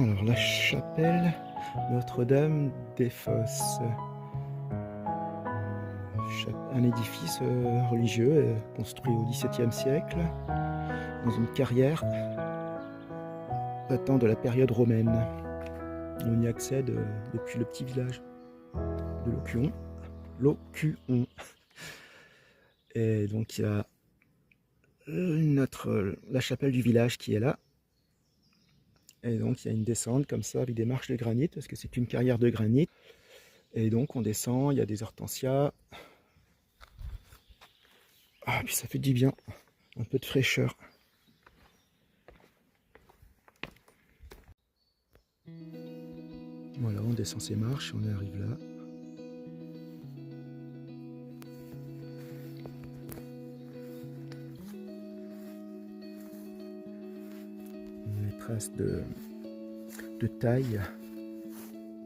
Alors, la chapelle Notre-Dame des Fosses. Un édifice religieux construit au XVIIe siècle dans une carrière datant de la période romaine. On y accède depuis le petit village de Locuon. Et donc il y a la chapelle du village qui est là. Et donc il y a une descente comme ça avec des marches de granit parce que c'est une carrière de granit. Et donc on descend, il y a des hortensias. Ah, puis ça fait du bien, un peu de fraîcheur. Voilà, on descend ces marches, on arrive là. Les traces de taille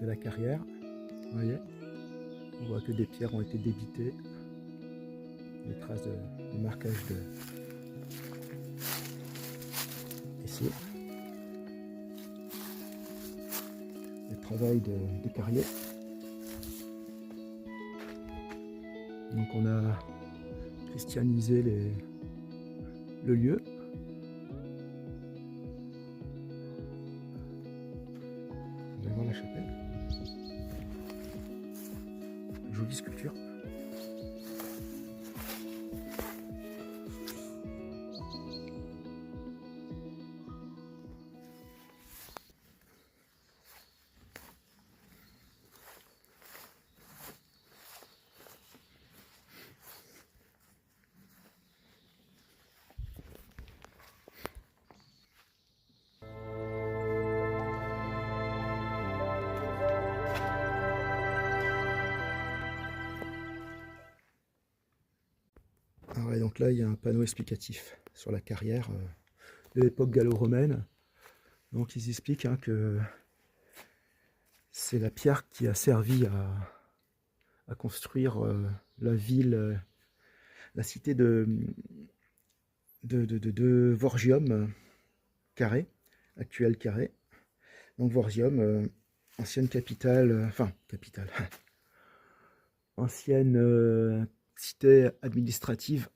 de la carrière, vous voyez, on voit que des pierres ont été débitées, les traces de marquage ici, le travail de carrier. Donc on a christianisé le lieu. Vous allez voir la chapelle. Jolie sculpture. Ah ouais, donc là il y a un panneau explicatif sur la carrière de l'époque gallo-romaine. Donc ils expliquent que c'est la pierre qui a servi à construire la ville, la cité de Vorgium, Carré, actuel Carré. Donc Vorgium, ancienne capitale, capitale, ancienne cité administrative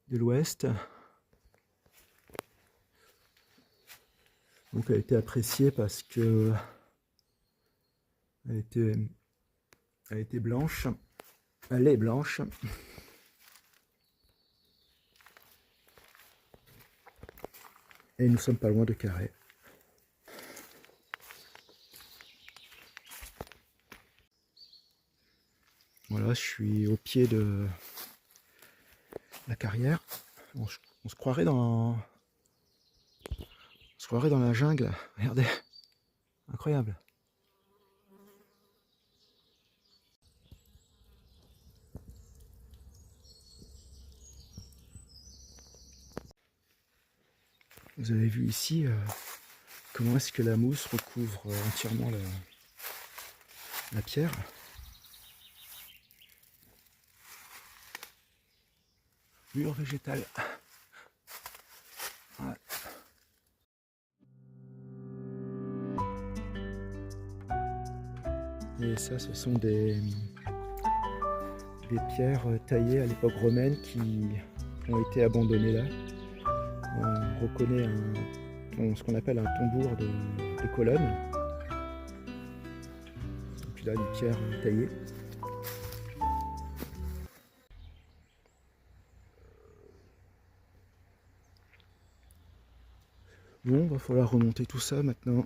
de l'Ouest. Donc elle a été appréciée parce que elle était blanche, elle est blanche. Et nous sommes pas loin de Carré. Voilà, je suis au pied de la carrière. On se croirait dans la jungle. Regardez, incroyable. Vous avez vu ici comment est-ce que la mousse recouvre entièrement la pierre. Mur végétal. Ouais. Et ça, ce sont des pierres taillées à l'époque romaine qui ont été abandonnées là. On reconnaît ce qu'on appelle un tombour de colonnes. Et puis là, une pierre taillée. Bon, va falloir remonter tout ça maintenant.